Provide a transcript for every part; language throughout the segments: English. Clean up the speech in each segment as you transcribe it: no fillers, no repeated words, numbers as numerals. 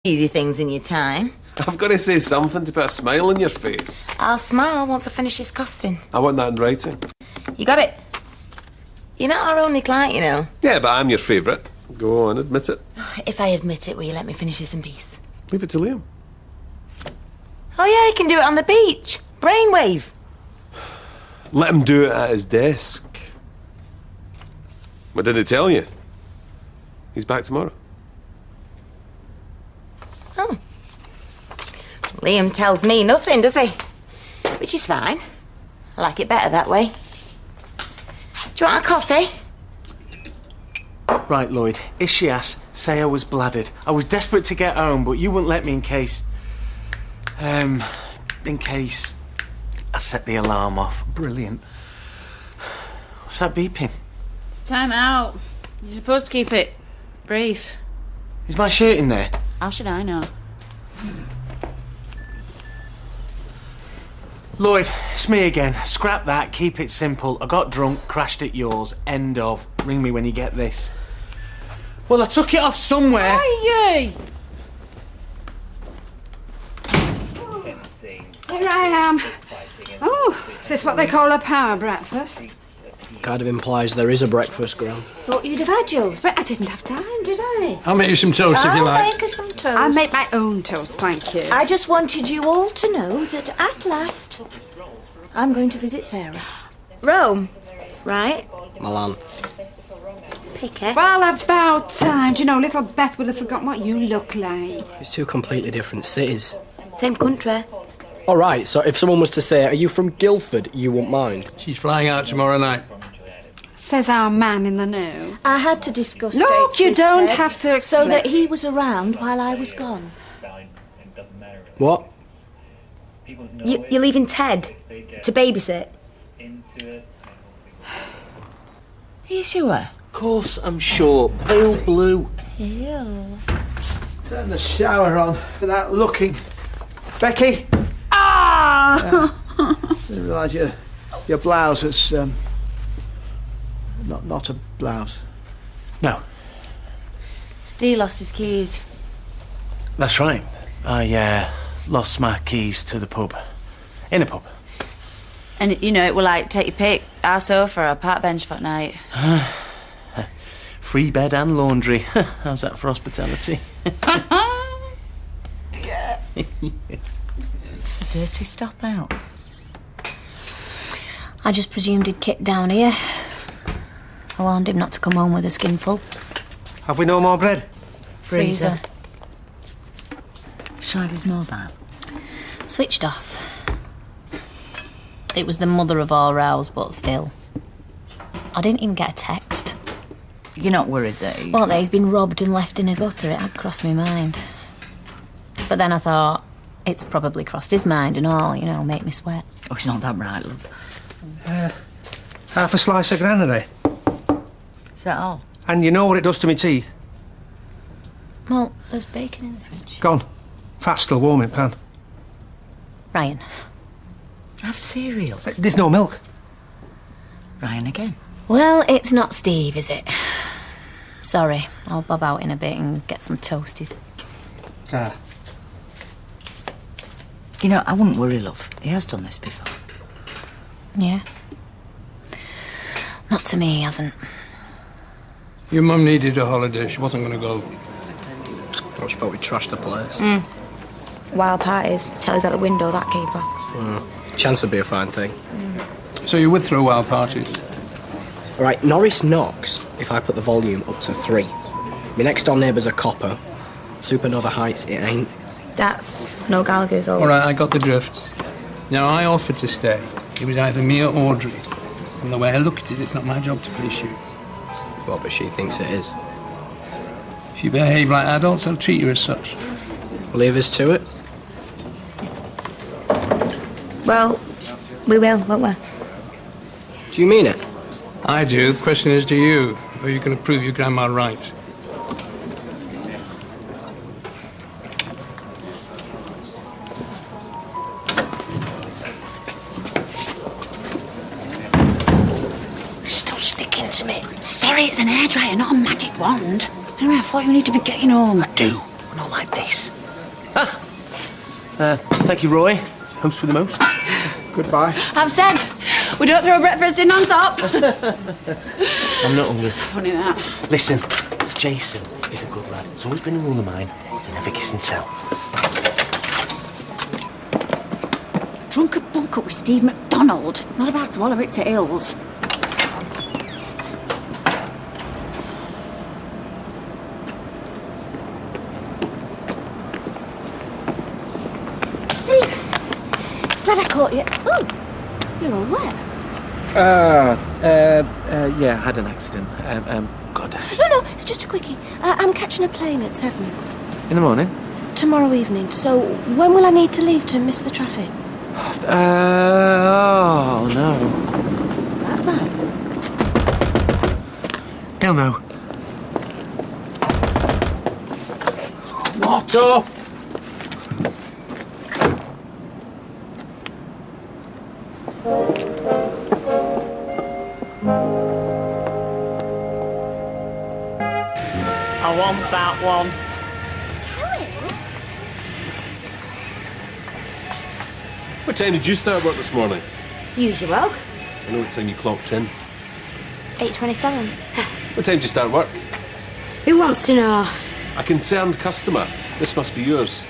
easy things in your time. I've got to say something to put a smile on your face. I'll smile once I finish this costing. I want that in writing. You got it. You're not our only client, you know. Yeah, but I'm your favourite. Go on, admit it. If I admit it, will you let me finish this in peace? Leave it to Liam. Oh, yeah, you can do it on the beach. Brainwave. Let him do it at his desk. What did it tell you? He's back tomorrow. Oh. Liam tells me nothing, does he? Which is fine. I like it better that way. Do you want a coffee? Right, Lloyd, if she asks, say I was bladdered. I was desperate to get home, but you wouldn't let me in case I set the alarm off. Brilliant. What's that beeping? It's time out. You're supposed to keep it brief. Is my shirt in there? How should I know? Lloyd, it's me again. Scrap that, keep it simple. I got drunk, crashed at yours. End of. Ring me when you get this. Well, I took it off somewhere. Aye, Here I am. Oh, is this what they call a power breakfast? Kind of implies there is a breakfast, Gran. Thought you'd have had yours. But I didn't have time, did I? I'll make you some toast if you like. I'll make us some toast. I'll make my own toast, thank you. I just wanted you all to know that at last I'm going to visit Sarah. Rome, right? Milan. Pick it. Well, about time. Do you know, little Beth will have forgotten what you look like. It's two completely different cities. Same country. All right, so if someone was to say, are you from Guildford, you wouldn't mind. She's flying out tomorrow night. Says our man in the know. I had to discuss Look, dates you with don't Ted have to so explain. that he was around while I was gone. What? You're leaving Ted to babysit? Are you sure? Of course I'm sure. Pale blue. Ew. Turn the shower on without looking. Becky? Ah! Didn't realise your blouse was not a blouse. No, Steve lost his keys. that's right. I lost my keys to the pub. In a pub. And, you know, it will, like, take your pick. Our sofa or a park bench for night. Free bed and laundry. How's that for hospitality? Dirty stop out. I just presumed he'd kicked down here. I warned him not to come home with a skinful. Have we no more bread? Freezer. Tried his mobile. Switched off. It was the mother of all rows, but still. I didn't even get a text. You're not worried that he... Well, that he's been robbed and left in a gutter, it had crossed my mind. But then I thought, it's probably crossed his mind and all, you know, make me sweat. Oh, it's not that right, love. Half a slice of granary. Is that all? And you know what it does to me teeth? Well, there's bacon in the fridge. Gone. Fat's still warm in pan. Ryan. Have cereal. There's no milk. Ryan again. Well, it's not Steve, is it? Sorry, I'll bob out in a bit and get some toasties. Ah. You know, I wouldn't worry, love. He has done this before. Yeah. Not to me, he hasn't. Your mum needed a holiday. She wasn't going to go. I just thought we'd trash the place. Wild parties, telly's out the window, that keeper. Chance would be a fine thing. So you would throw wild parties? All right, Norris knocks if I put the volume up to 3. My next door neighbour's a copper. Supernova Heights, it ain't. That's no Gallagher's or... All right, I got the drift. Now, I offered to stay. It was either me or Audrey. From the way I look at it, it's not my job to please you. Well, but she thinks it is. If you behave like adults, I'll treat you as such. Leave us to it. Well, we will, won't we? Do you mean it? I do. The question is, do you? Or are you going to prove your grandma right? Still sticking to me. Sorry, it's an hairdryer, not a magic wand. Anyway, I thought you needed to be getting home. Do. Not like this. Nice. Thank you, Roy. Host with the most. Goodbye. I've said we don't throw breakfast in on top. I'm not hungry. Funny that. Listen, Jason is a good lad. It's always been a rule of mine. You never kiss and tell. Drunk a bunk up with Steve McDonald. Not about to wallow it to ills. Steve, glad I caught you. Oh, you're all wet. Yeah, I had an accident. God. No, it's just a quickie. I'm catching a plane at 7. In the morning? Tomorrow evening. So when will I need to leave to miss the traffic? Oh, no. That bad? Hell no. What? Door. I want that one. What time did you start work this morning? Usual. I know what time you clocked in. 8:27. What time did you start work? Who wants to know? A concerned customer. This must be yours.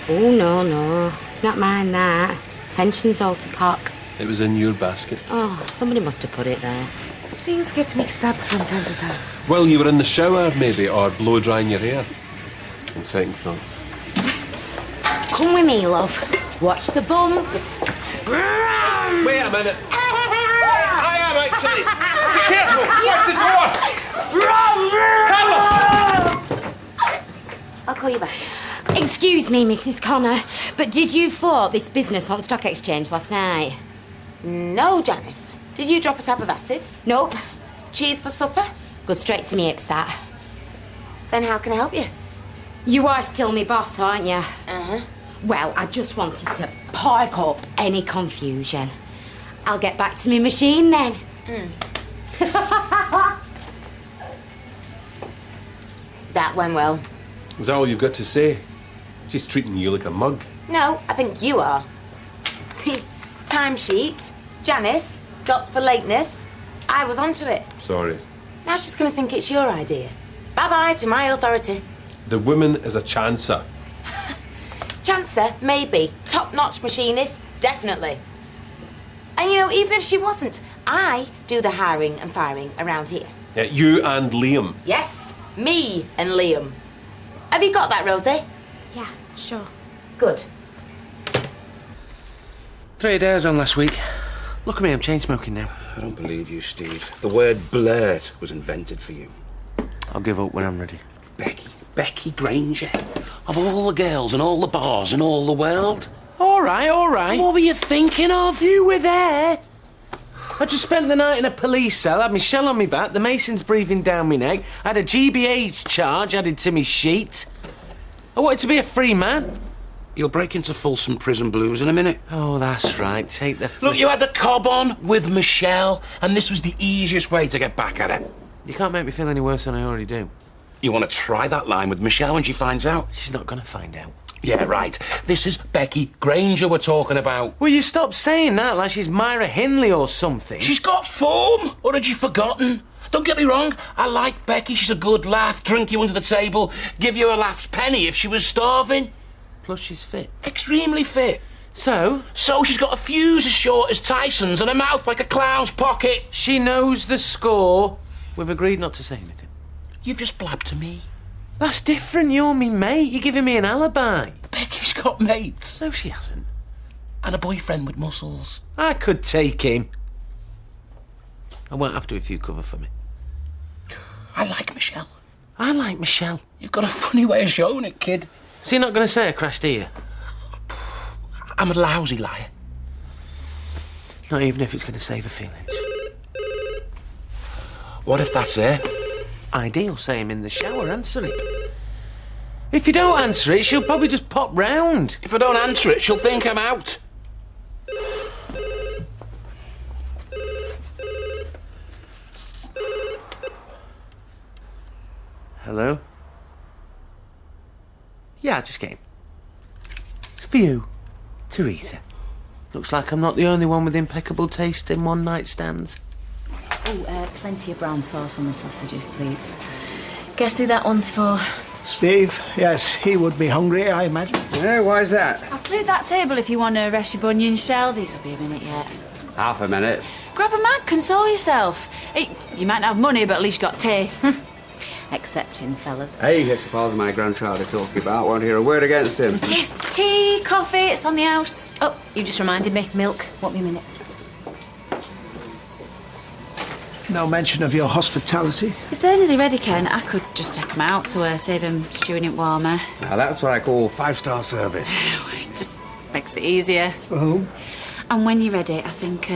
Oh, no. It's not mine, that. Attention's all to cock. It was in your basket. Oh, somebody must have put it there. Things get mixed up from time to time. Well, you were in the shower, maybe, or blow drying your hair. And second thoughts. Come with me, love. Watch the bumps. Wait a minute. I am actually. Be careful. Where's the door? I'll call you back. Excuse me, Mrs. Connor, but did you float this business on Stock Exchange last night? No, Janice. Did you drop a tab of acid? Nope. Cheese for supper? Go straight to me, it's that. Then how can I help you? You are still me boss, aren't you? Uh-huh. Well, I just wanted to park up any confusion. I'll get back to my machine then. That went well. Is that all you've got to say? She's treating you like a mug. No, I think you are. See, timesheet, Janice, docked for lateness. I was onto it. Sorry. Now she's going to think it's your idea. Bye-bye to my authority. The woman is a chancer. Chancer, maybe. Top-notch machinist, definitely. And you know, even if she wasn't, I do the hiring and firing around here. Yeah, you and Liam. Yes, me and Liam. Have you got that, Rosie? Yeah, sure. Good. 3 days on last week. Look at me, I'm chain smoking now. I don't believe you, Steve. The word blurt was invented for you. I'll give up when I'm ready. Becky Granger. Of all the girls and all the bars in all the world. All right. What were you thinking of? You were there. I just spent the night in a police cell, had my shell on my back, the masons breathing down my neck, I had a GBH charge added to my sheet. I wanted to be a free man. You'll break into Folsom Prison Blues in a minute. Oh, that's right. Take the... Look, you had the cob on with Michelle, and this was the easiest way to get back at her. You can't make me feel any worse than I already do. You want to try that line with Michelle when she finds out? She's not going to find out. Yeah, right. This is Becky Granger we're talking about. Will you stop saying that like she's Myra Hindley or something? She's got form, or had you forgotten? Don't get me wrong, I like Becky. She's a good laugh, drink you under the table, give you a laughed penny if she was starving. Plus she's fit. Extremely fit. So? So she's got a fuse as short as Tyson's and a mouth like a clown's pocket. She knows the score. We've agreed not to say anything. You've just blabbed to me. That's different. You're me mate. You're giving me an alibi. Becky's got mates. No, she hasn't. And a boyfriend with muscles. I could take him. I won't have to if you cover for me. I like Michelle. I like Michelle. You've got a funny way of showing it, kid. So you're not going to say I crashed here? I'm a lousy liar. Not even if it's going to save her feelings. What if that's it? Ideal. Say him in the shower. Answer it. If you don't answer it, she'll probably just pop round. If I don't answer it, she'll think I'm out. Hello? Yeah, I just came. It's for you, Teresa. Looks like I'm not the only one with impeccable taste in one-night stands. Oh, plenty of brown sauce on the sausages, please. Guess who that one's for? Steve, yes, he would be hungry, I imagine. Yeah, why's that? I've cleared that table if you want to rest your bunion shell. These will be a minute yet. Half a minute. Grab a mag, console yourself. Hey, you might not have money, but at least you got taste. Accepting, fellas. Hey, it's the father my grandchild are talking about. Won't hear a word against him. Tea, coffee, it's on the house. Oh, you just reminded me. Milk. Want me a minute? No mention of your hospitality. If they're nearly ready, Ken, I could just take them out to save them stewing it warmer. Now, that's what I call five-star service. It just makes it easier. For whom? And when you're ready, I think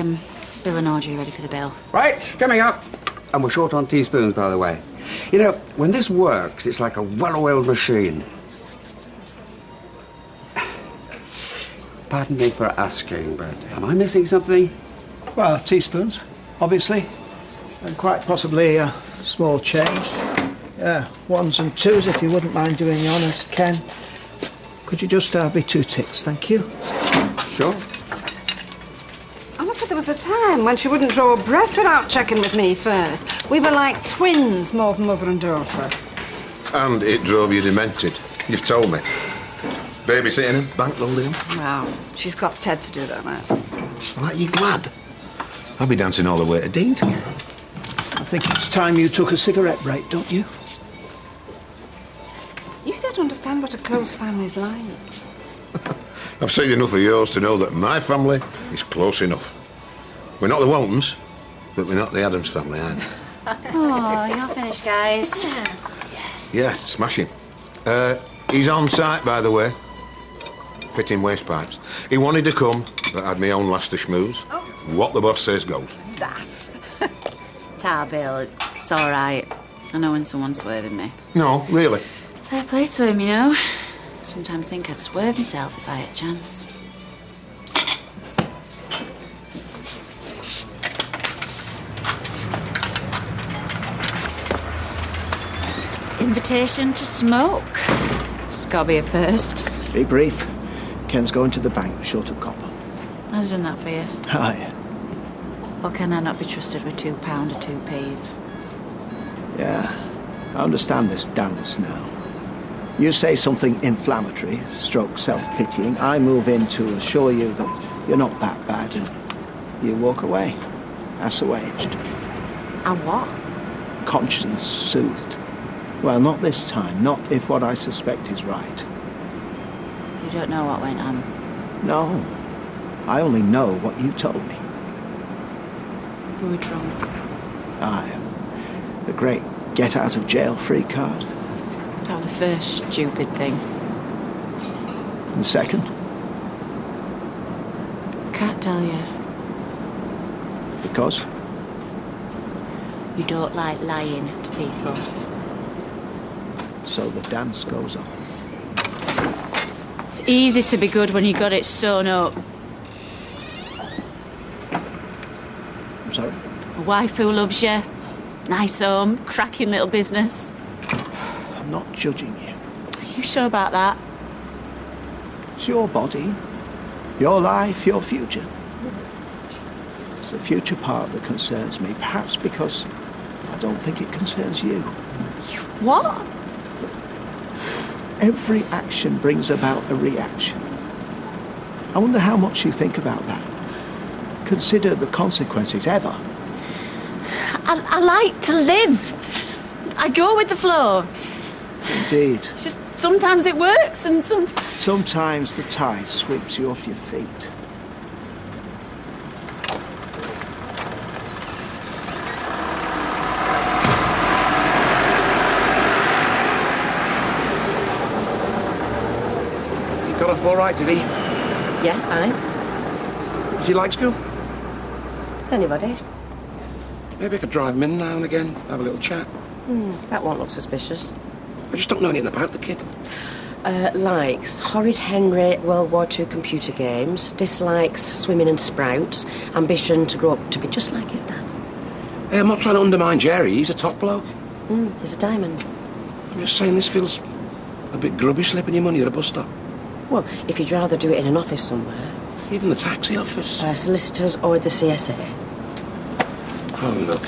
Bill and Audrey are ready for the bill. Right, coming up. And we're short on teaspoons, by the way. You know, when this works, it's like a well-oiled machine. Pardon me for asking, but am I missing something? Well, teaspoons, obviously. And quite possibly a small change. Yeah, ones and twos, if you wouldn't mind doing the honours, Ken. Could you just be 2 ticks, thank you? Sure. I must say there was a time when she wouldn't draw a breath without checking with me first. We were like twins, more than mother and daughter. And it drove you demented. You've told me. Babysitting him, bank loading him. Well, she's got Ted to do that now. Well, are you glad? I'll be dancing all the way to Dean's again. I think it's time you took a cigarette break, don't you? You don't understand what a close family's like. I've seen enough of yours to know that my family is close enough. We're not the Waltons, but we're not the Adams family either. Oh, you're finished, guys. Yeah, smashing. He's on site, by the way. Fitting waste pipes. He wanted to come, but had my own last of schmooze. What the boss says goes. That's... Tar Bill, it's all right. I know when someone's swerving me. No, really. Fair play to him, you know. Sometimes think I'd swerve myself if I had a chance. Invitation to smoke. It's got to be a first. Be brief. Ken's going to the bank short of copper. I'd have done that for you. Aye. Or can I not be trusted with £2 or 2p? Yeah, I understand this dance now. You say something inflammatory, stroke self-pitying. I move in to assure you that you're not that bad, and you walk away. Assuaged. And what? Conscience soothed. Well, not this time. Not if what I suspect is right. You don't know what went on? No. I only know what you told me. We were drunk. Aye. The great get-out-of-jail-free card. That was the first stupid thing. And second? Can't tell you. Because? You don't like lying to people. So the dance goes on. It's easy to be good when you got it sewn up. I'm sorry? A wife who loves you. Nice home, cracking little business. I'm not judging you. You sure about that? It's your body, your life, your future. It's the future part that concerns me, perhaps because I don't think it concerns you. What? Every action brings about a reaction. I wonder how much you think about that. Consider the consequences ever. I like to live. I go with the flow. Indeed. It's just sometimes it works and sometimes... Sometimes the tide sweeps you off your feet. He got off all right, did he? Yeah, fine. Does he like school? Does anybody? Maybe I could drive him in now and again, have a little chat. That won't look suspicious. I just don't know anything about the kid. Likes horrid Henry World War II computer games, dislikes swimming and sprouts, ambition to grow up to be just like his dad. Hey, I'm not trying to undermine Jerry, he's a top bloke. He's a diamond. I'm just saying this feels A bit grubby slipping your money at a bus stop. Well, if you'd rather do it in an office somewhere. Even the taxi office. Solicitors or the CSA. Oh, look.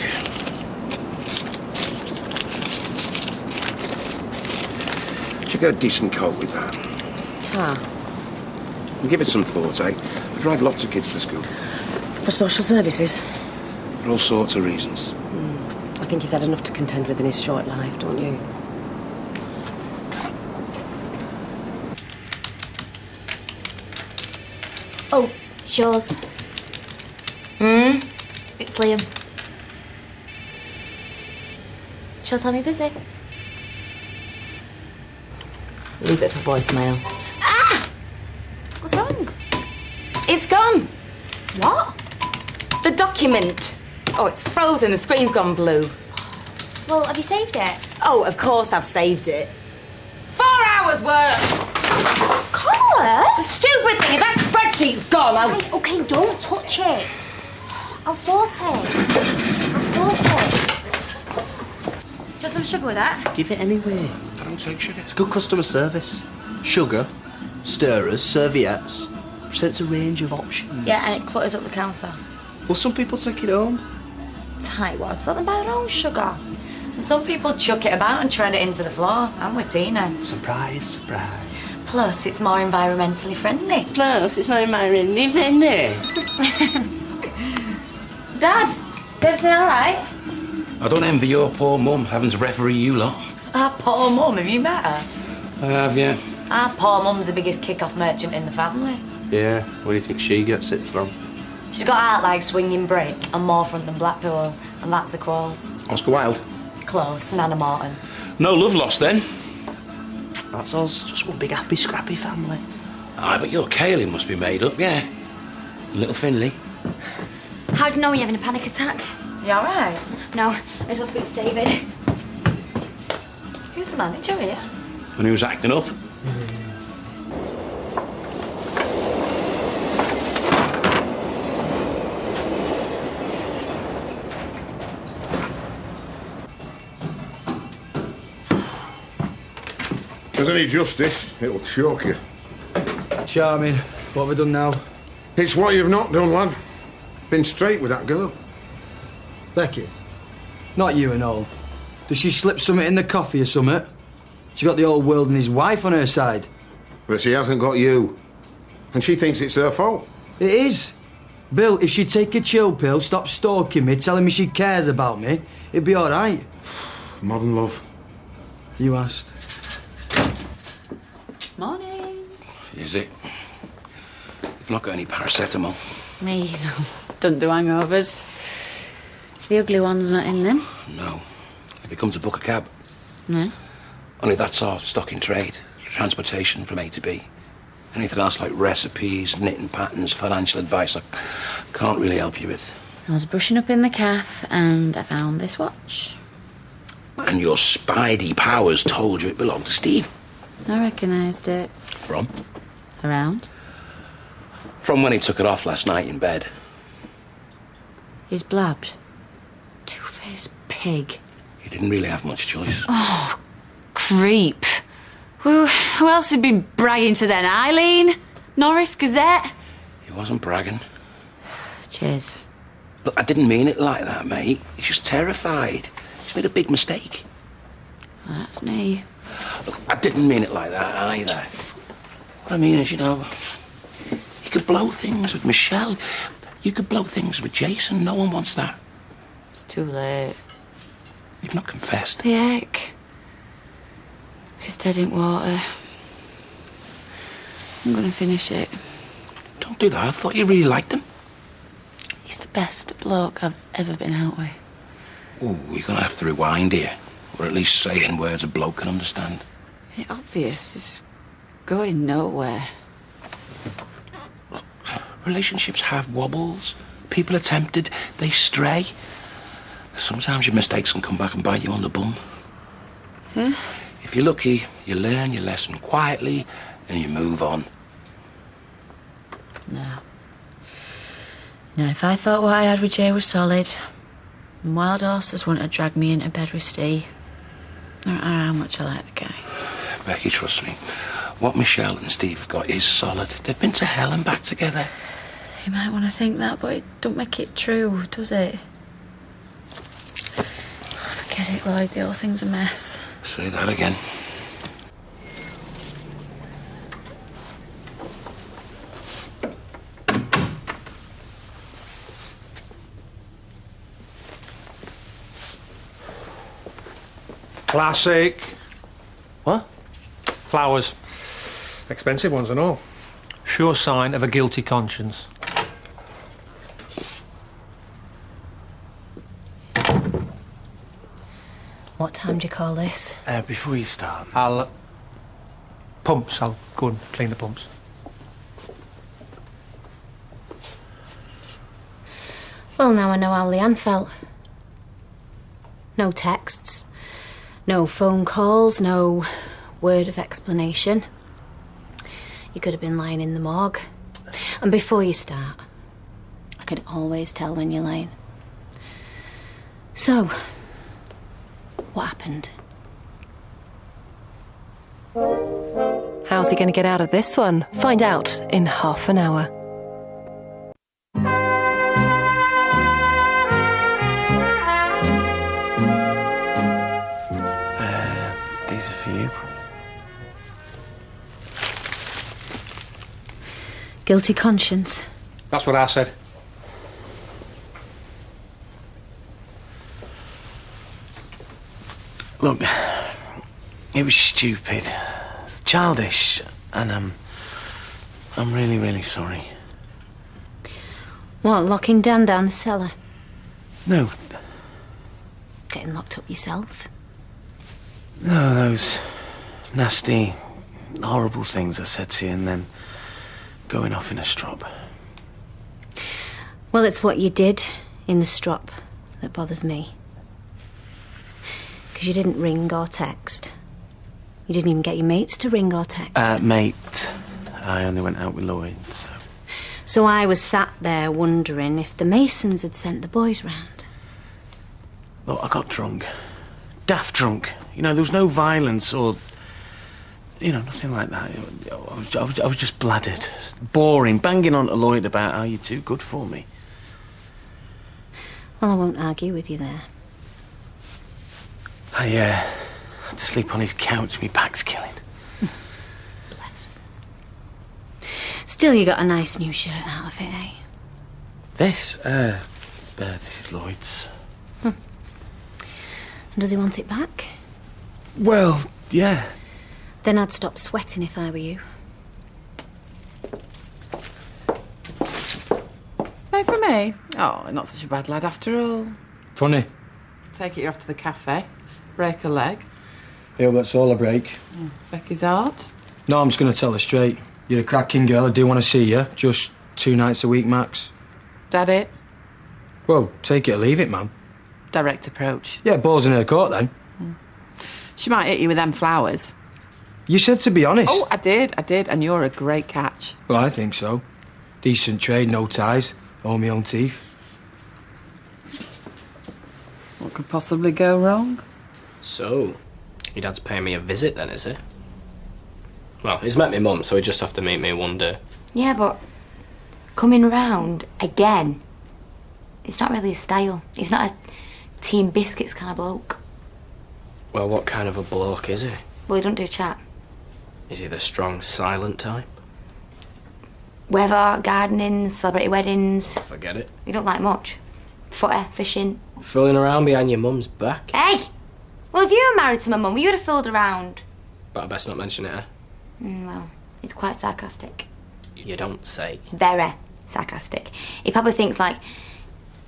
Should get a decent coat with that. Tar. And give it some thought, eh? I drive lots of kids to school. For social services? For all sorts of reasons. I think he's had enough to contend with in his short life, don't you? Oh, it's yours. It's Liam. She'll tell me busy. Leave it for voicemail. What's wrong? It's gone. What? The document. Oh, it's frozen. The screen's gone blue. Well, have you saved it? Oh, of course I've saved it. 4 hours work. Connor! The stupid thing, if that spreadsheet's gone, I'll... Hey, OK, don't touch it. I'll sort it. Just some sugar with that? Give it anyway. I don't take sugar. It's good customer service. Sugar, stirrers, serviettes. Presents a range of options. Yeah, and it clutters up the counter. Well, some people take it home. Tightwads, let them buy their own sugar. And some people chuck it about and tread it into the floor. I'm with Tina. Surprise, surprise. Plus, it's more environmentally friendly. Dad, everything all right? I don't envy your poor mum having to referee you lot. Our poor mum, have you met her? I have, yeah. Our poor mum's the biggest kick-off merchant in the family. Yeah, where do you think she gets it from? She's got out like swinging brick and more front than Blackpool, and that's a quote. Oscar Wilde. Close, Nana Morton. No love lost then. That's us, just one big happy, scrappy family. Aye, but your Caeling must be made up, yeah. Little Finley. How do you know you're having a panic attack? You all right? No, I just want to speak to David. Who's the manager here? And he was acting up. If there's any justice, it'll choke you. Charming. What have we done now? It's what you've not done, lad. Been straight with that girl. Becky? Not you and all. Does she slip something in the coffee or something? She got the old world and his wife on her side. But she hasn't got you. And she thinks it's her fault. It is. Bill, if she'd take a chill pill, stop stalking me, telling me she cares about me, it'd be all right. Modern love. You asked. Morning. Is it? You've not got any paracetamol. Me, no. Don't do hangovers. The ugly one's not in them. No. If it comes to book a cab. No. Only that's our stock in trade. Transportation from A to B. Anything else like recipes, knitting patterns, financial advice, I can't really help you with. I was brushing up in the cafe and I found this watch. And your spidey powers told you it belonged to Steve. I recognised it. From? Around. From when he took it off last night in bed. He's blabbed. Two-faced pig. He didn't really have much choice. Oh, creep. Who else would be bragging to then? Eileen? Norris Gazette? He wasn't bragging. Cheers. Look, I didn't mean it like that, mate. He's just terrified. He's made a big mistake. Well, that's me. Look, I didn't mean it like that either. What I mean is, you know, you could blow things with Michelle. You could blow things with Jason. No one wants that. It's too late. You've not confessed. The heck? It's dead in water. I'm gonna finish it. Don't do that. I thought you really liked him. He's the best bloke I've ever been out with. Ooh, you're gonna have to rewind here. Or at least say it in words a bloke can understand. It's obvious. It's going nowhere. Look, relationships have wobbles. People are tempted. They stray. Sometimes your mistakes can come back and bite you on the bum. Huh? If you're lucky, you learn your lesson quietly and you move on. No. No, if I thought what I had with Jay was solid, and wild horses wouldn't have dragged me into bed with Steve. No matter how much I like the guy. Becky, trust me. What Michelle and Steve have got is solid. They've been to hell and back together. You might want to think that, but it don't make it true, does it? Forget it, Lloyd. The whole thing's a mess. Say that again. Classic. What? Flowers. Expensive ones and all. Sure sign of a guilty conscience. What time do you call this? Before you start. Pumps. I'll go and clean the pumps. Well, now I know how Leanne felt. No texts, no phone calls, no word of explanation. You could have been lying in the morgue. And before you start, I can always tell when you're lying. So, what happened? How's he going to get out of this one? Find out in half an hour. These are for you. Guilty conscience. That's what I said. Look, it was stupid. It's childish, and I'm really, really sorry. What, locking Dan down the cellar? No. Getting locked up yourself? No, those nasty, horrible things I said to you and then going off in a strop. Well, it's what you did in the strop that bothers me. Because you didn't ring or text. You didn't even get your mates to ring or text. Mate, I only went out with Lloyd, so... So I was sat there wondering if the Masons had sent the boys round. Look, I got drunk. Daft drunk. You know, there was no violence or... You know, nothing like that. I was just bladdered. Boring, banging on to Lloyd about how you're too good for me. Well, I won't argue with you there. I had to sleep on his couch. My back's killing. Bless. Still, you got a nice new shirt out of it, eh? This? This is Lloyd's. And does he want it back? Well, yeah. Then I'd stop sweating if I were you. No, for me? Oh, not such a bad lad after all. Funny. Take it you're off to the cafe, break a leg. Yeah, that's all a break. Becky's heart. No, I'm just going to tell her straight. You're a cracking girl. I do want to see you. Just 2 nights a week, max. That it? Well, take it or leave it, man. Direct approach. Yeah, balls in her court, then. She might hit you with them flowers. You said to be honest. Oh, I did, and you're a great catch. Well, I think so. Decent trade, no ties, all my own teeth. What could possibly go wrong? So, your dad's paying me a visit then, is he? Well, he's met my mum, so he'd just have to meet me one day. Yeah, but coming round again, it's not really his style. He's not a Team Biscuits kind of bloke. Well, what kind of a bloke is he? Well, he don't do chat. Is he the strong, silent type? Weather, gardening, celebrity weddings. Forget it. You don't like much. Footy, fishing. Fooling around behind your mum's back. Hey! Well, if you were married to my mum, you would have fooled around. But I best not mention it, eh? Well, he's quite sarcastic. You don't say. Very sarcastic. He probably thinks like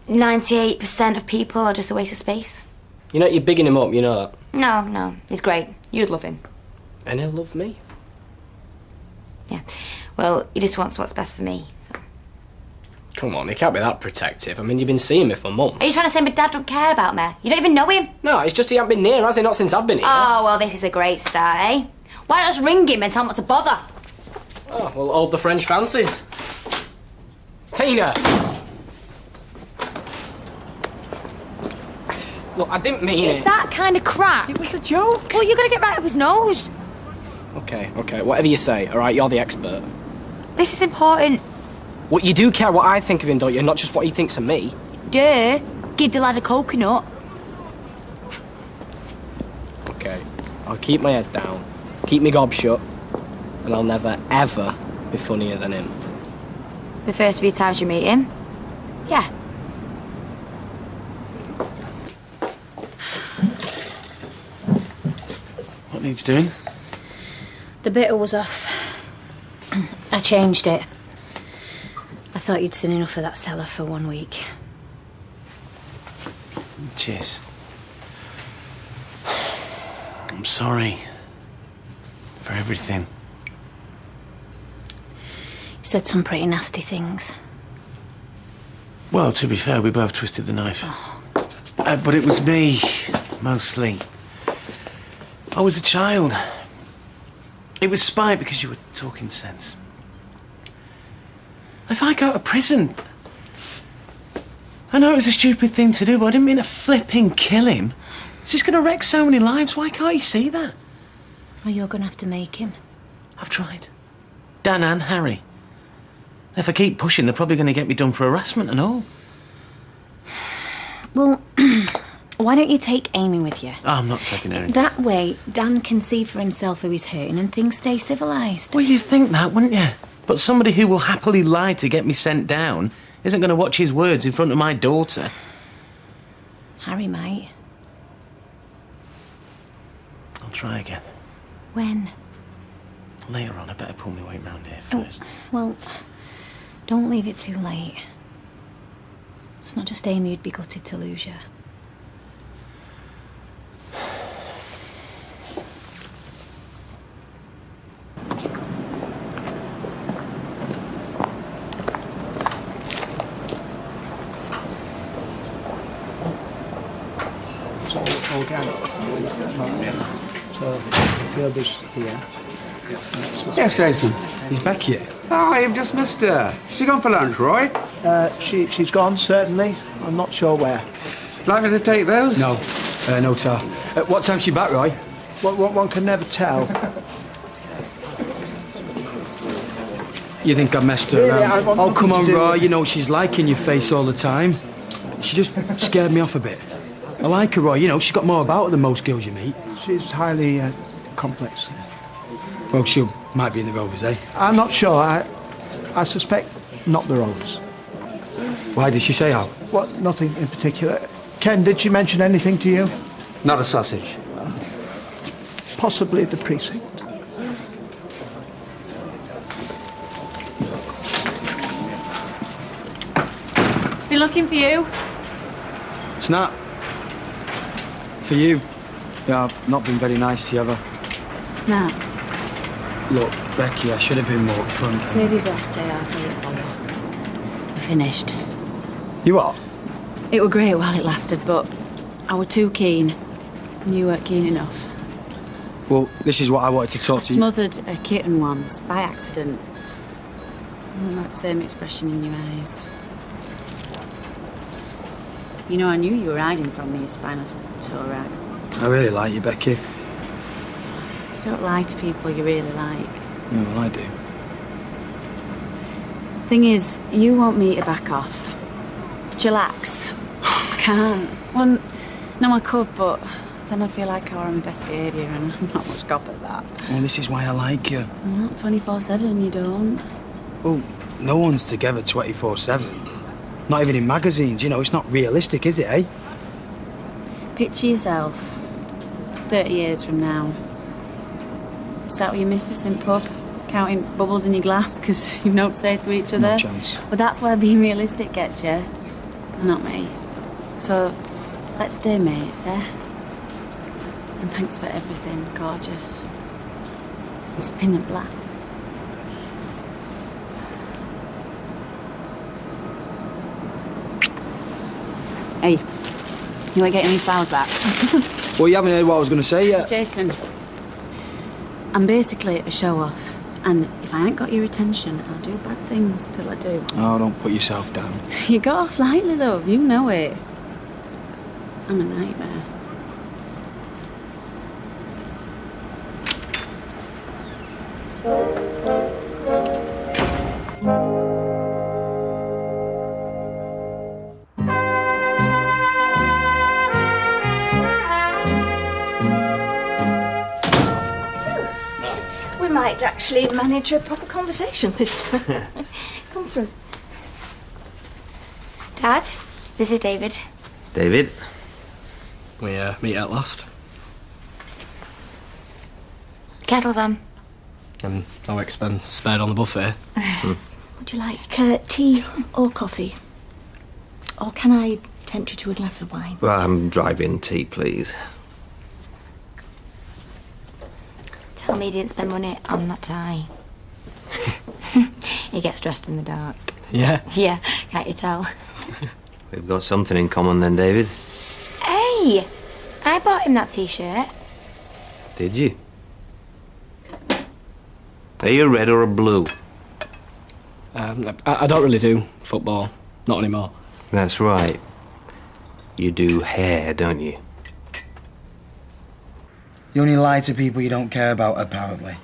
98% of people are just a waste of space. You know, you're bigging him up, you know that. No, he's great. You'd love him. And he'll love me. Yeah. Well, he just wants what's best for me. So. Come on, he can't be that protective. I mean, you've been seeing me for months. Are you trying to say my dad don't care about me? You don't even know him? No, it's just he hasn't been near, has he? Not since I've been here. Oh, well, this is a great start, eh? Why don't I just ring him and tell him not to bother? Oh, well, hold the French fancies. Tina! Look, I didn't mean Is it. that kind of crap? It was a joke. Well, you're going to get right up his nose. Okay, whatever you say, all right? You're the expert. This is important. What you do care what I think of him, don't you? Not just what he thinks of me. Duh. Give the lad a coconut. Okay, I'll keep my head down, keep me gob shut, and I'll never, ever be funnier than him. The first few times you meet him? Yeah. What needs doing? The bitter was off. I changed it. I thought you'd seen enough of that cellar for 1 week. Cheers. I'm sorry for everything. You said some pretty nasty things. Well, to be fair, we both twisted the knife. But it was me, mostly. I was a child. It was spite because you were talking sense. If I go to prison... I know it was a stupid thing to do, but I didn't mean to flipping kill him. It's just going to wreck so many lives. Why can't you see that? Well, you're going to have to make him. I've tried. Dan and Harry. If I keep pushing, they're probably going to get me done for harassment and all. Well, why don't you take Amy with you? Oh, I'm not taking her in. That way, Dan can see for himself who he's hurting and things stay civilised. Well, you'd think that, wouldn't you? But somebody who will happily lie to get me sent down isn't going to watch his words in front of my daughter. Harry might. I'll try again. When? Later on, I better pull my weight round here first. Well, don't leave it too late. It's not just Amy who'd be gutted to lose you. It's all organic. So the Gerber's here. Yes, Jason. He's back here. Oh, you've just missed her. She gone for lunch, Roy? She's gone, certainly. I'm not sure where. Like me to take those? No, no tar. What time's she back, Roy? One can never tell. You think I messed her Really, around? I want Oh, nothing come to on, do Roy. with- You know she's like in your face all the time. She just scared me off a bit. I like her, Roy. You know, she's got more about her than most girls you meet. She's highly complex. Well, she might be in the Rovers, eh? I'm not sure. I suspect not the Rovers. Why did she say out? What? Nothing in particular. Ken, did she mention anything to you? Not a sausage. Possibly the precinct. Been looking for you. Snap. For you. Yeah, I've not been very nice to you ever. Snap. Look, Becky, I should have been more upfront. Save your breath, Jay. I'll say it for you. We're finished. You what? It were great while it lasted, but I were too keen. And you weren't keen enough. Well, this is what I wanted to I talk to you. smothered a kitten once, by accident. Not the same expression in your eyes. You know, I knew you were hiding from me, a spinal toe right? I really like you, Becky. You don't lie to people you really like. Yeah, well, I do. Thing is, you want me to back off. Chillax. I can't. Well, no, I could, but then I'd feel like I were on my best behaviour and I'm not much cop at that. Well, this is why I like you. Well, not 24/7, you don't. Well, no one's together 24/7. Not even in magazines, you know, it's not realistic, is it, eh? Picture yourself 30 years from now. Sat with your missus in pub, counting bubbles in your glass because you've no to say to each other. No chance. But that's where being realistic gets you, not me. So, let's stay mates, eh? And thanks for everything, gorgeous. It's been a blast. Hey, you ain't getting these files back. Well, you haven't heard what I was going to say yet. Jason, I'm basically a show-off. And if I ain't got your attention, I'll do bad things till I do. Oh, don't put yourself down. You got off lightly, love. You know it. I'm a nightmare. We might actually manage a proper conversation this time. Come through. Dad, this is David. David. We meet at last. Kettle's on. And no expense spared on the buffet. Would you like tea or coffee? Or can I tempt you to a glass of wine? Well, I'm driving tea, please. Tell me he didn't spend money on that tie. He gets dressed in the dark. Yeah? Yeah, can't you tell? We've got something in common then, David. Hey! I bought him that t-shirt. Did you? Are you a red or a blue? I don't really do football. Not anymore. That's right. You do hair, don't you? You only lie to people you don't care about, apparently.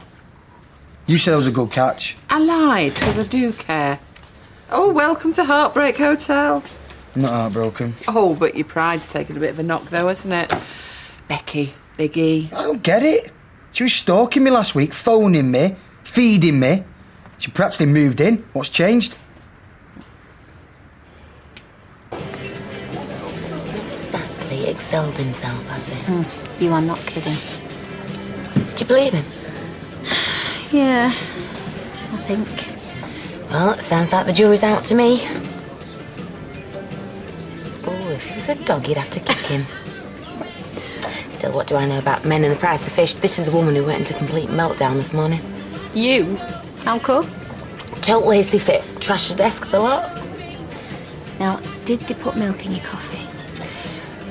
You said it was a good catch. I lied, because I do care. Oh, welcome to Heartbreak Hotel. I'm not heartbroken. Oh, but your pride's taken a bit of a knock, though, hasn't it? Becky, Biggie. I don't get it. She was stalking me last week, phoning me, feeding me. She practically moved in. What's changed? Exactly, excelled himself, has he? You are not kidding. Do you believe him? Yeah, I think. Well, it sounds like the jury's out to me. Oh, if he was a dog, you'd have to kick him. Still, what do I know about men and the price of fish? This is a woman who went into complete meltdown this morning. You? How come? Total hissy fit. Trashed the desk, the lot. Now, did they put milk in your coffee?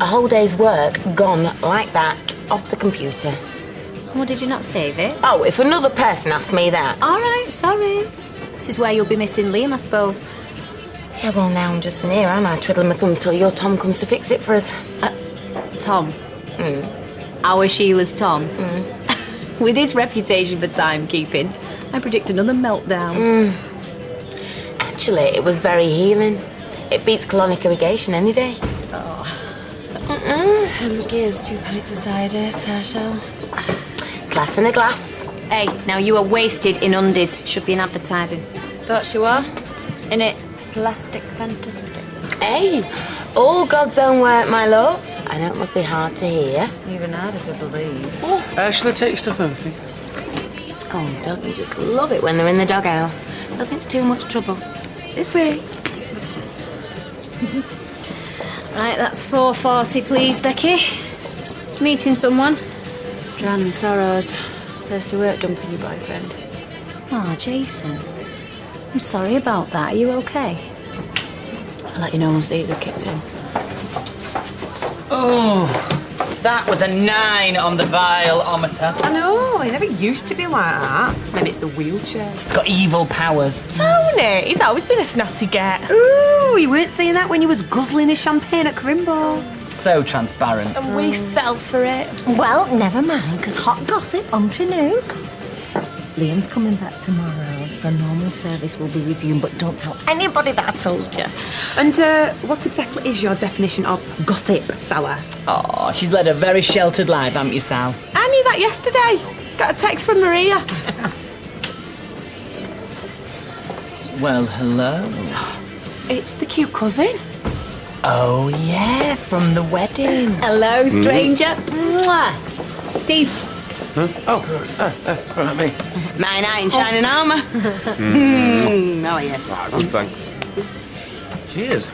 A whole day's work gone like that, off the computer. Well, did you not save it? Oh, if another person asked me that. All right, sorry. This is where you'll be missing Liam, I suppose. Yeah, well, now I'm just in here, aren't I? Twiddling my thumbs till your Tom comes to fix it for us. Tom? Our Sheila's Tom? With his reputation for timekeeping, I predict another meltdown. Actually, it was very healing. It beats colonic irrigation any day. Gears, 2 pints of cider, Tarsha. Glass in a glass. Hey, now you are wasted in undies. Should be in advertising. Thought you were? In it, plastic fantastic. Hey, all God's own work, my love. I know it must be hard to hear. Even harder to believe. Shall I take your stuff over for you? Oh, don't you just love it when they're in the doghouse? Nothing's too much trouble. This way. Right, that's 4:40, please, Becky. Meeting someone? Drown my sorrows. Just thirsty work dumping your boyfriend. Oh, Jason. I'm sorry about that. Are you okay? I'll let you know once these are kicked in. Oh, that was a 9 on the vial-ometer. I know, it never used to be like that. Maybe it's the wheelchair. It's got evil powers. Tony, he's always been a snotty get. Ooh, you weren't saying that when you was guzzling his champagne at Crimble. So transparent. And we fell for it. Well, never mind, because hot gossip on Trinook. Liam's coming back tomorrow, so normal service will be resumed, but don't tell anybody that I told you. And what exactly is your definition of gossip, Salah? Oh, she's led a very sheltered life, haven't you, Sal? I knew that yesterday. Got a text from Maria. Well, hello. It's the cute cousin. Oh, yeah, from the wedding. Hello, stranger. Mwah. Steve. Huh? Oh, right, me. My knight in shining armour. How are you? Ah, good, thanks. Cheers.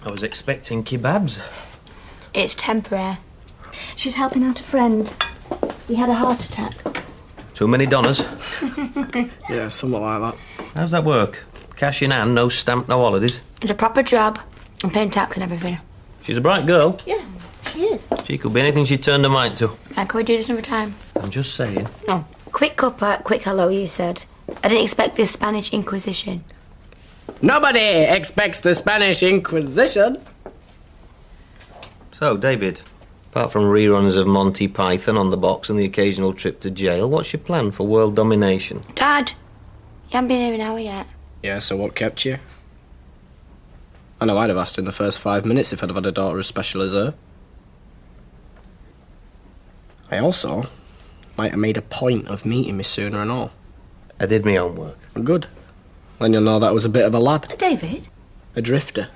I was expecting kebabs. It's temporary. She's helping out a friend. He had a heart attack. Too many donners? Yeah, somewhat like that. How's that work? Cash in hand, no stamp, no holidays? It's a proper job. I'm paying tax and everything. She's a bright girl. Yeah, she is. She could be anything she turned her mind to. Can we do this another time? I'm just saying. No. Quick cuppa, quick hello, you said. I didn't expect the Spanish Inquisition. Nobody expects the Spanish Inquisition. So, David, apart from reruns of Monty Python on the box and the occasional trip to jail, what's your plan for world domination? Dad, you haven't been here an hour yet. Yeah, so what kept you? I know I'd have asked in the first 5 minutes if I'd have had a daughter as special as her. I also Might have made a point of meeting me sooner and all. I did my homework. Good. Then you'll know that was a bit of a lad. David? A drifter.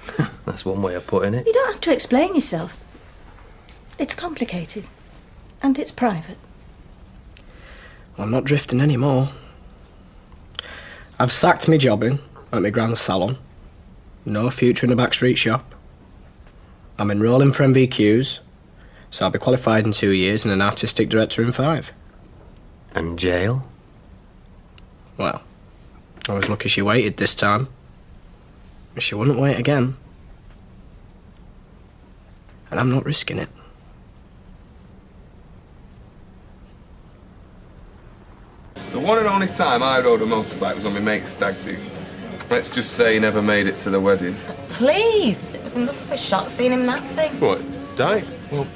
That's one way of putting it. You don't have to explain yourself. It's complicated. And it's private. I'm not drifting anymore. I've sacked me jobbing at my grand salon. No future in a backstreet shop. I'm enrolling for MVQs, so I'll be qualified in 2 years and an artistic director in 5. And jail? Well, I was lucky she waited this time. She wouldn't wait again. And I'm not risking it. The one and only time I rode a motorbike was on my mate's stag do. Let's just say he never made it to the wedding. Please, it was enough of a shock seeing him napping. What, died? Well,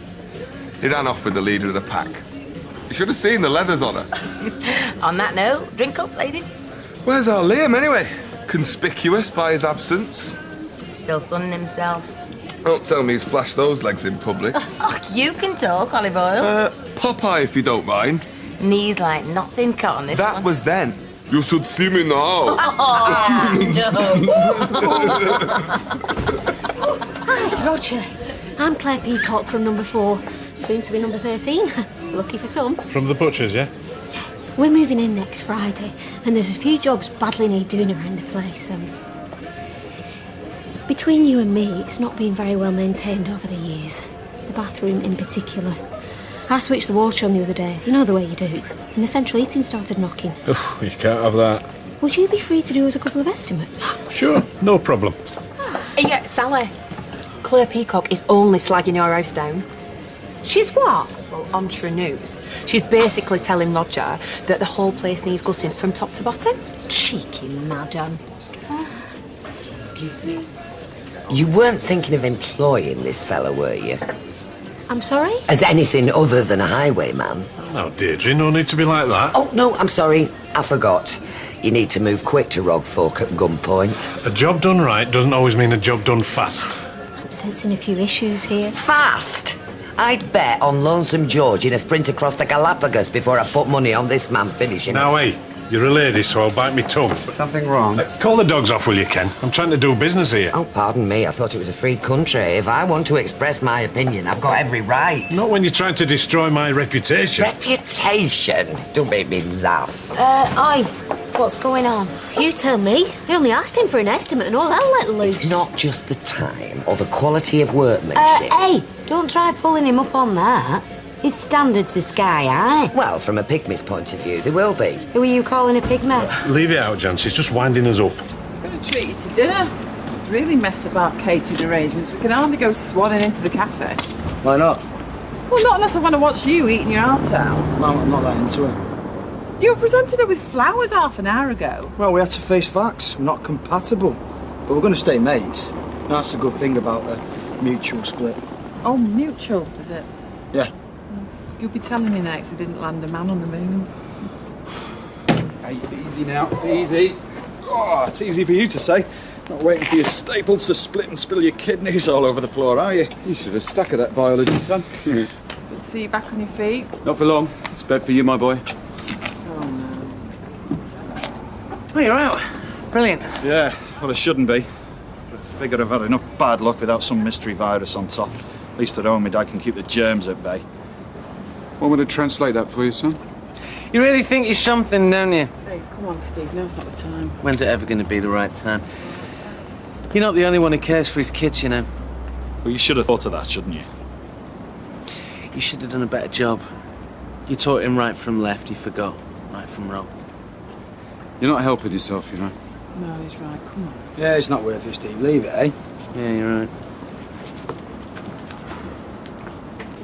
he ran off with the leader of the pack. You should have seen the leathers on her. On that note, drink up, ladies. Where's our Liam, anyway? Conspicuous by his absence. Still sunning himself. Don't tell me he's flashed those legs in public. Oh, you can talk, olive oil. Popeye, if you don't mind. Knees like knots in cotton, this That one. was then. You should see me now. Hi, Roger. I'm Claire Peacock from number 4, soon to be number 13. Lucky for some. From the butcher's, yeah? We're moving in next Friday, and there's a few jobs badly need doing around the place. Between you and me, it's not been very well maintained over the years. The bathroom in particular. I switched the water on the other day, you know the way you do, and the central heating started knocking. Oh, you can't have that. Would you be free to do us a couple of estimates? Sure, no problem. Yeah, Sally. Claire Peacock is only slagging your house down. She's what? Well, on True News. She's basically telling Roger that the whole place needs gutting from top to bottom. Cheeky madam. Excuse me? You weren't thinking of employing this fella, were you? I'm sorry? As anything other than a highwayman? No, Deirdre, no need to be like that. Oh, no, I'm sorry. I forgot. You need to move quick to rob folk at gunpoint. A job done right doesn't always mean a job done fast. I'm sensing a few issues here. Fast? I'd bet on Lonesome George in a sprint across the Galapagos before I put money on this man finishing. Now, hey, you're a lady, so I'll bite me tongue. Something wrong? Call the dogs off, will you, Ken? I'm trying to do business here. Oh, pardon me. I thought it was a free country. If I want to express my opinion, I've got every right. Not when you're trying to destroy my reputation. Reputation? Don't make me laugh. Oi, what's going on? You tell me. I only asked him for an estimate and all hell let loose. It's not just the time or the quality of workmanship. Hey, don't try pulling him up on that. His standards are sky high. Well, from a pygmy's point of view, they will be. Who are you calling a pygmy? Leave it out, Jance. It's just winding us up. It's going to treat you to dinner. It's really messed up our catered arrangements. We can hardly go swanning into the cafe. Why not? Well, not unless I want to watch you eating your heart out. No, I'm not that into it. You were presented her with flowers half an hour ago. Well, we had to face facts. We're not compatible. But we're going to stay mates. That's the good thing about the mutual split. Oh, mutual, is it? Yeah. You'll be telling me next they didn't land a man on the moon. Hey, easy now, easy. Oh, it's easy for you to say. Not waiting for your staples to split and spill your kidneys all over the floor, are you? You should have a stack of that biology, son. Good to see you back on your feet. Not for long. It's bed for you, my boy. Oh, you're out. Brilliant. Yeah, well, it shouldn't be. I figure I've had enough bad luck without some mystery virus on top. At least at home, my dad can keep the germs at bay. Want me to translate that for you, son? You really think you're something, don't you? Hey, come on, Steve. Now's not the time. When's it ever going to be the right time? You're not the only one who cares for his kids, you know. Well, you should have thought of that, shouldn't you? You should have done a better job. You taught him right from left, he forgot right from wrong. You're not helping yourself, you know. No, he's right. Come on. Yeah, it's not worth it, Steve. Leave it, eh? Yeah, you're right.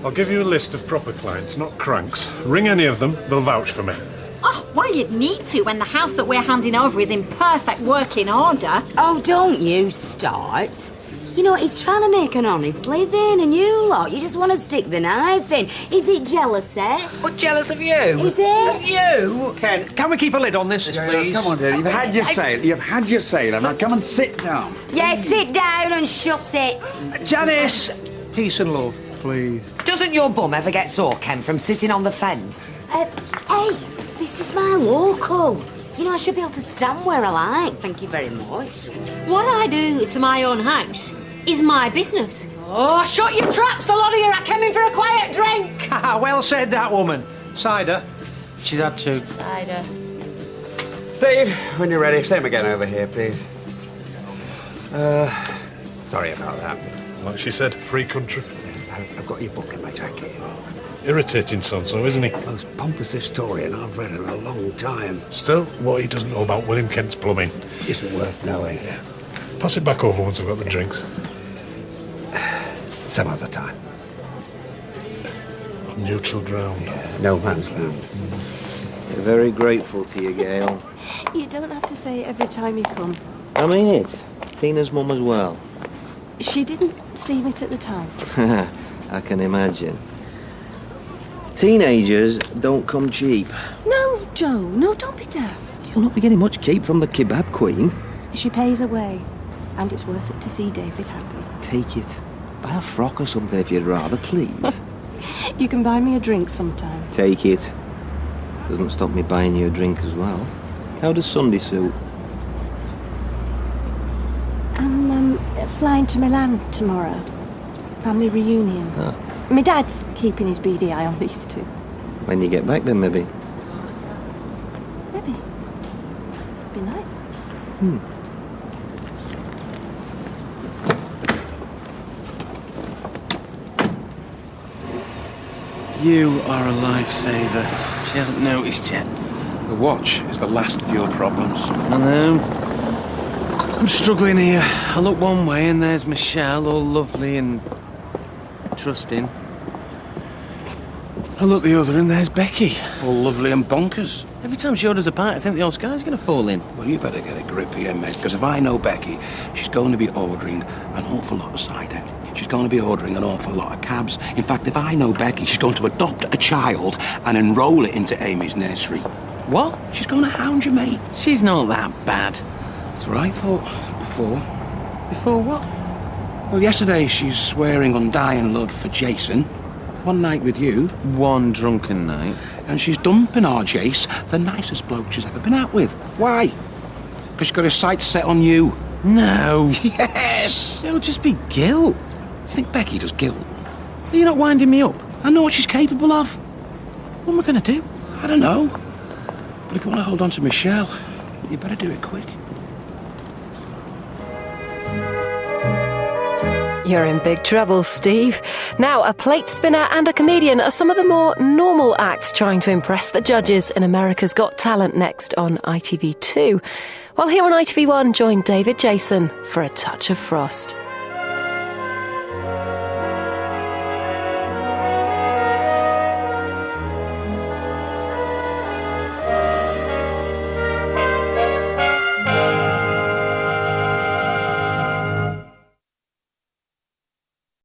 I'll give you a list of proper clients, not cranks. Ring any of them, they'll vouch for me. Oh, well, you'd need to when the house that we're handing over is in perfect working order. Oh, don't you start. You know, he's trying to make an honest living, and you lot, you just want to stick the knife in. Is it jealousy? What, jealous of you? Is it? Of you? Ken, can we keep a lid on this, please? Come on, dear. You've had your sale. You've had your sale. Now come and sit down. Yeah, sit down and shut it. Janice! Peace and love. please. Doesn't your bum ever get sore, Ken, from sitting on the fence? Hey, this is my local. You know, I should be able to stand where I like. Thank you very much. What I do to my own house is my business. Oh, shut your traps, a lot of you. I came in for a quiet drink. Well said, that woman. Cider. She's had two. Cider. Steve, when you're ready, same again over here, please. Sorry about that. Like she said, free country. I've got your book in my jacket. Irritating son-so, isn't he? Most pompous historian I've read in a long time. Still, what he doesn't know about William Kent's plumbing isn't worth knowing. Yeah. Pass it back over once I've got the drinks. Some other time. Neutral ground. Yeah, no man's land. We're very grateful to you, Gail. You don't have to say it every time you come. I mean it. Tina's mum as well. She didn't seem it at the time. I can imagine. Teenagers don't come cheap. No, Joe, no, don't be daft. You'll not be getting much keep from the kebab queen. She pays her way, and it's worth it to see David happy. Take it. Buy a frock or something if you'd rather, please. You can buy me a drink sometime. Take it. Doesn't stop me buying you a drink as well. How does Sunday suit? I'm flying to Milan tomorrow. Family reunion. Ah. My dad's keeping his beady eye on these two. When you get back then, maybe. Maybe. Be nice. You are a lifesaver. She hasn't noticed yet. The watch is the last of your problems. I know. I'm struggling here. I look one way and there's Michelle, all lovely and trusting. I look the other and there's Becky. All lovely and bonkers. Every time she orders a pint, I think the old sky's going to fall in. Well, you better get a grip here, mate, because if I know Becky, she's going to be ordering an awful lot of cider. She's going to be ordering an awful lot of cabs. In fact, if I know Becky, she's going to adopt a child and enroll it into Amy's nursery. What? She's going to hound you, mate. She's not that bad. That's what I thought before. Before what? Well, yesterday she's swearing undying love for Jason. One night with you. One drunken night. And she's dumping our Jace, the nicest bloke she's ever been out with. Why? Because she's got her sights set on you. No. Yes! It'll just be guilt. You think Becky does guilt? Are you not winding me up? I know what she's capable of. What am I going to do? I don't know. But if you want to hold on to Michelle, you better do it quick. You're in big trouble, Steve. Now, a plate spinner and a comedian are some of the more normal acts trying to impress the judges in America's Got Talent next on ITV2. While here on ITV1, join David Jason for A Touch of Frost.